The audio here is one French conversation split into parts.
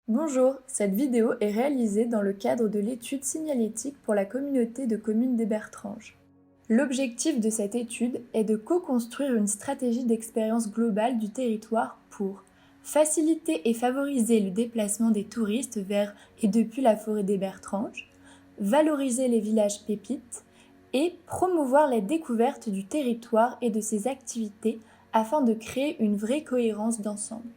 Bonjour, cette vidéo est réalisée dans le cadre de l'étude signalétique pour la communauté de communes des Bertranges. L'objectif de cette étude est de co-construire une stratégie d'expérience globale du territoire pour faciliter et favoriser le déplacement des touristes vers et depuis la forêt des Bertranges, valoriser les villages pépites et promouvoir la découverte du territoire et de ses activités afin de créer une vraie cohérence d'ensemble.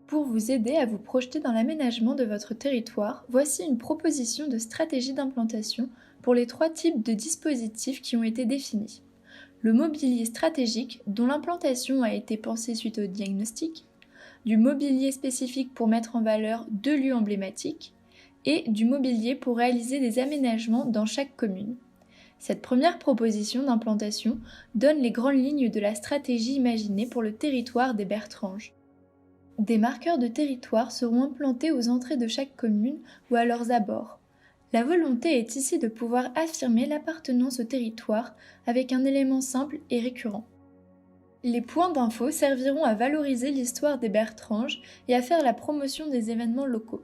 Pour vous aider à vous projeter dans l'aménagement de votre territoire, voici une proposition de stratégie d'implantation pour les 3 types de dispositifs qui ont été définis. Le mobilier stratégique, dont l'implantation a été pensée suite au diagnostic, du mobilier spécifique pour mettre en valeur 2 lieux emblématiques, et du mobilier pour réaliser des aménagements dans chaque commune. Cette première proposition d'implantation donne les grandes lignes de la stratégie imaginée pour le territoire des Bertranges. Des marqueurs de territoire seront implantés aux entrées de chaque commune ou à leurs abords. La volonté est ici de pouvoir affirmer l'appartenance au territoire avec un élément simple et récurrent. Les points d'info serviront à valoriser l'histoire des Bertranges et à faire la promotion des événements locaux.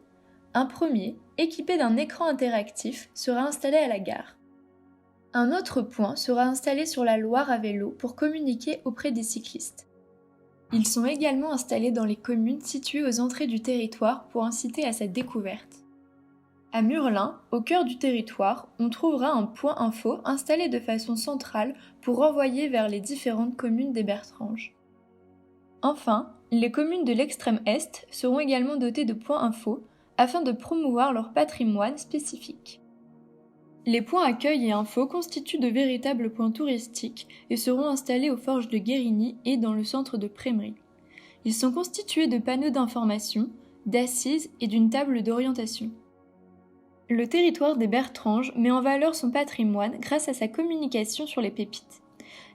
Un premier, équipé d'un écran interactif, sera installé à la gare. Un autre point sera installé sur la Loire à vélo pour communiquer auprès des cyclistes. Ils sont également installés dans les communes situées aux entrées du territoire pour inciter à sa découverte. À Murlin, au cœur du territoire, on trouvera un point info installé de façon centrale pour renvoyer vers les différentes communes des Bertranges. Enfin, les communes de l'extrême est seront également dotées de points info afin de promouvoir leur patrimoine spécifique. Les points accueil et info constituent de véritables points touristiques et seront installés aux forges de Guérigny et dans le centre de Prémery. Ils sont constitués de panneaux d'information, d'assises et d'une table d'orientation. Le territoire des Bertranges met en valeur son patrimoine grâce à sa communication sur les pépites.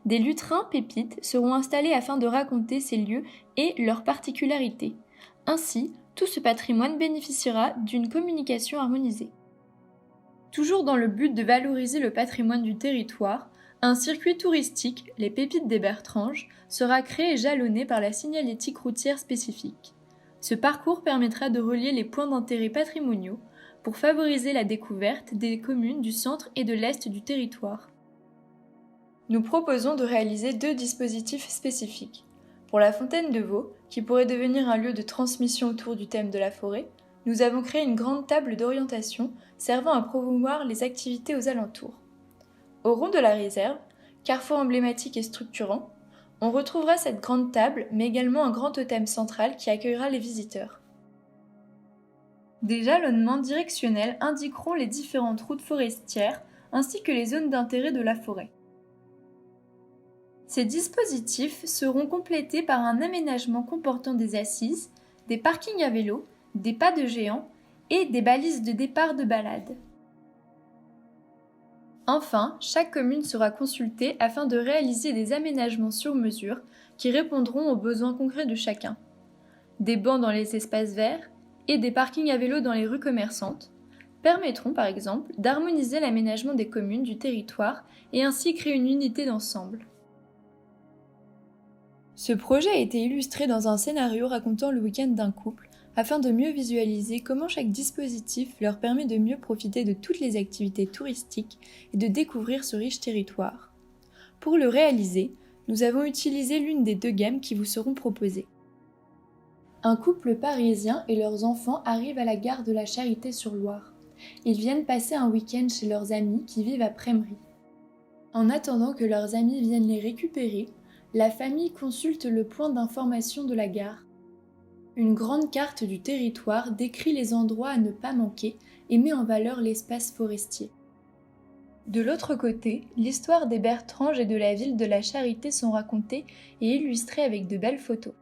Des lutrins pépites seront installés afin de raconter ces lieux et leurs particularités. Ainsi, tout ce patrimoine bénéficiera d'une communication harmonisée. Toujours dans le but de valoriser le patrimoine du territoire, un circuit touristique, les Pépites des Bertranges, sera créé et jalonné par la signalétique routière spécifique. Ce parcours permettra de relier les points d'intérêt patrimoniaux pour favoriser la découverte des communes du centre et de l'est du territoire. Nous proposons de réaliser 2 dispositifs spécifiques. Pour la fontaine de Vaux, qui pourrait devenir un lieu de transmission autour du thème de la forêt, nous avons créé une grande table d'orientation servant à promouvoir les activités aux alentours. Au rond de la réserve, carrefour emblématique et structurant, on retrouvera cette grande table, mais également un grand totem central qui accueillera les visiteurs. Des jalonnements directionnels indiqueront les différentes routes forestières ainsi que les zones d'intérêt de la forêt. Ces dispositifs seront complétés par un aménagement comportant des assises, des parkings à vélo, des pas de géants et des balises de départ de balade. Enfin, chaque commune sera consultée afin de réaliser des aménagements sur mesure qui répondront aux besoins concrets de chacun. Des bancs dans les espaces verts et des parkings à vélo dans les rues commerçantes permettront par exemple d'harmoniser l'aménagement des communes du territoire et ainsi créer une unité d'ensemble. Ce projet a été illustré dans un scénario racontant le week-end d'un couple afin de mieux visualiser comment chaque dispositif leur permet de mieux profiter de toutes les activités touristiques et de découvrir ce riche territoire. Pour le réaliser, nous avons utilisé l'une des 2 gammes qui vous seront proposées. Un couple parisien et leurs enfants arrivent à la gare de la Charité-sur-Loire. Ils viennent passer un week-end chez leurs amis qui vivent à Prémery. En attendant que leurs amis viennent les récupérer, la famille consulte le point d'information de la gare. Une grande carte du territoire décrit les endroits à ne pas manquer et met en valeur l'espace forestier. De l'autre côté, l'histoire des Bertranges et de la ville de la Charité sont racontées et illustrées avec de belles photos.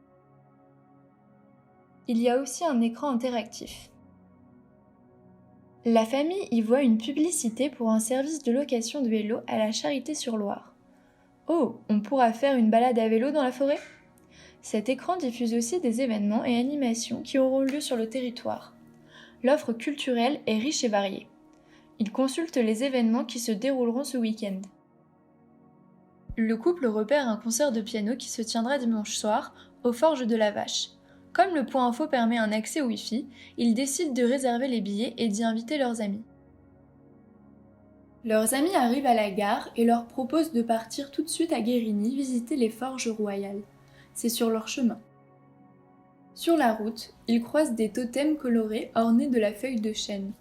Il y a aussi un écran interactif. La famille y voit une publicité pour un service de location de vélo à la Charité-sur-Loire. Oh, on pourra faire une balade à vélo dans la forêt ? Cet écran diffuse aussi des événements et animations qui auront lieu sur le territoire. L'offre culturelle est riche et variée. Il consulte les événements qui se dérouleront ce week-end. Le couple repère un concert de piano qui se tiendra dimanche soir aux Forges de la Vache. Comme le point info permet un accès au Wi-Fi, ils décident de réserver les billets et d'y inviter leurs amis. Leurs amis arrivent à la gare et leur proposent de partir tout de suite à Guérini visiter les forges royales. C'est sur leur chemin. Sur la route, ils croisent des totems colorés ornés de la feuille de chêne.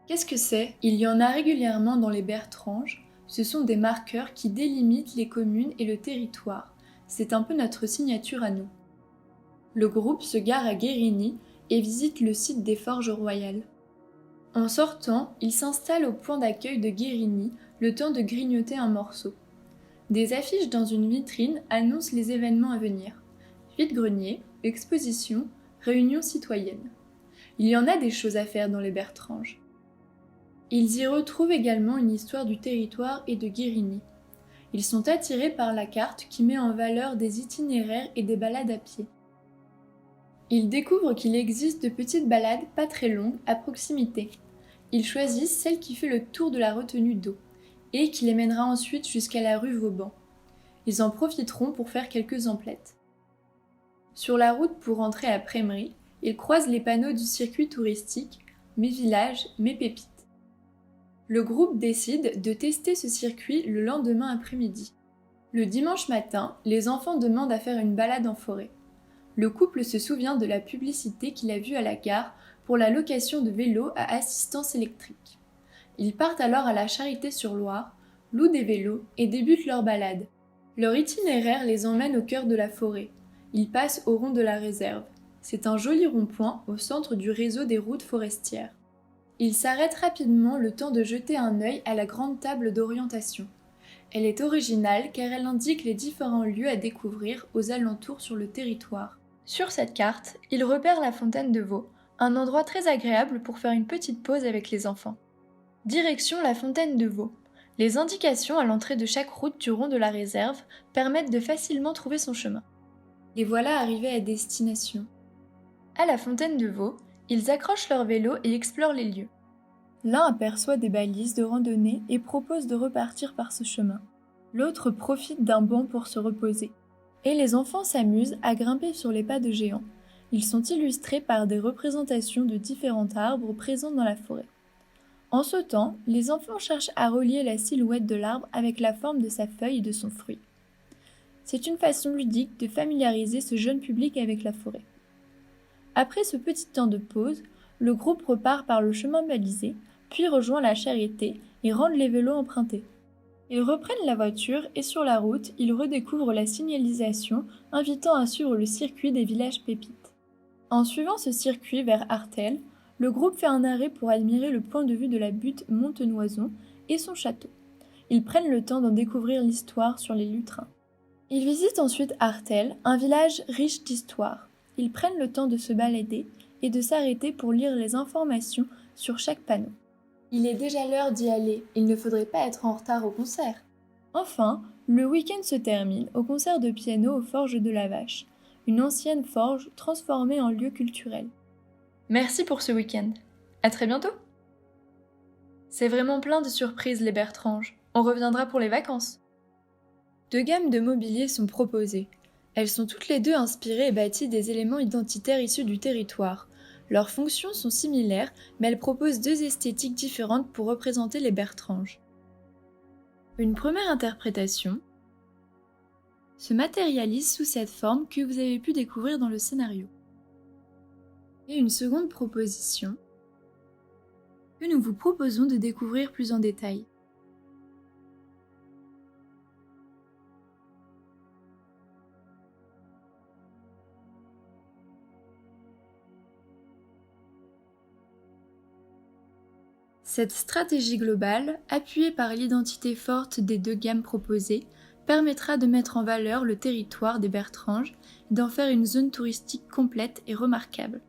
Qu'est-ce que c'est? Il y en a régulièrement dans les Bertranges. Ce sont des marqueurs qui délimitent les communes et le territoire. C'est un peu notre signature à nous. Le groupe se gare à Guérini et visite le site des forges royales. En sortant, ils s'installent au point d'accueil de Guérini, le temps de grignoter un morceau. Des affiches dans une vitrine annoncent les événements à venir. Vide-grenier, exposition, réunion citoyenne. Il y en a des choses à faire dans les Bertranges. Ils y retrouvent également une histoire du territoire et de Guérini. Ils sont attirés par la carte qui met en valeur des itinéraires et des balades à pied. Ils découvrent qu'il existe de petites balades pas très longues à proximité. Ils choisissent celle qui fait le tour de la retenue d'eau et qui les mènera ensuite jusqu'à la rue Vauban. Ils en profiteront pour faire quelques emplettes. Sur la route pour rentrer à Prémery, ils croisent les panneaux du circuit touristique « Mes villages, mes pépites ». Le groupe décide de tester ce circuit le lendemain après-midi. Le dimanche matin, les enfants demandent à faire une balade en forêt. Le couple se souvient de la publicité qu'il a vue à la gare pour la location de vélos à assistance électrique. Ils partent alors à la Charité-sur-Loire, louent des vélos et débutent leur balade. Leur itinéraire les emmène au cœur de la forêt. Ils passent au rond de la réserve. C'est un joli rond-point au centre du réseau des routes forestières. Ils s'arrêtent rapidement le temps de jeter un œil à la grande table d'orientation. Elle est originale car elle indique les différents lieux à découvrir aux alentours sur le territoire. Sur cette carte, ils repèrent la fontaine de Vaux, un endroit très agréable pour faire une petite pause avec les enfants. Direction la fontaine de Vaux. Les indications à l'entrée de chaque route du rond de la réserve permettent de facilement trouver son chemin. Les voilà arrivés à destination. À la fontaine de Vaux, ils accrochent leur vélo et explorent les lieux. L'un aperçoit des balises de randonnée et propose de repartir par ce chemin. L'autre profite d'un banc pour se reposer. Et les enfants s'amusent à grimper sur les pas de géants. Ils sont illustrés par des représentations de différents arbres présents dans la forêt. En sautant, les enfants cherchent à relier la silhouette de l'arbre avec la forme de sa feuille et de son fruit. C'est une façon ludique de familiariser ce jeune public avec la forêt. Après ce petit temps de pause, le groupe repart par le chemin balisé, puis rejoint la Charité et rende les vélos empruntés. Ils reprennent la voiture et sur la route, ils redécouvrent la signalisation invitant à suivre le circuit des villages pépites. En suivant ce circuit vers Artel, le groupe fait un arrêt pour admirer le point de vue de la butte Montenoison et son château. Ils prennent le temps d'en découvrir l'histoire sur les lutrins. Ils visitent ensuite Artel, un village riche d'histoire. Ils prennent le temps de se balader et de s'arrêter pour lire les informations sur chaque panneau. Il est déjà l'heure d'y aller, il ne faudrait pas être en retard au concert. Enfin, le week-end se termine au concert de piano aux Forges de la Vache, une ancienne forge transformée en lieu culturel. Merci pour ce week-end. À très bientôt. C'est vraiment plein de surprises les Bertranges. On reviendra pour les vacances. 2 gammes de mobilier sont proposées. Elles sont toutes les deux inspirées et bâties des éléments identitaires issus du territoire. Leurs fonctions sont similaires, mais elles proposent 2 esthétiques différentes pour représenter les Bertranges. Une première interprétation se matérialise sous cette forme que vous avez pu découvrir dans le scénario. Et une seconde proposition que nous vous proposons de découvrir plus en détail. Cette stratégie globale, appuyée par l'identité forte des 2 gammes proposées, permettra de mettre en valeur le territoire des Bertranges et d'en faire une zone touristique complète et remarquable.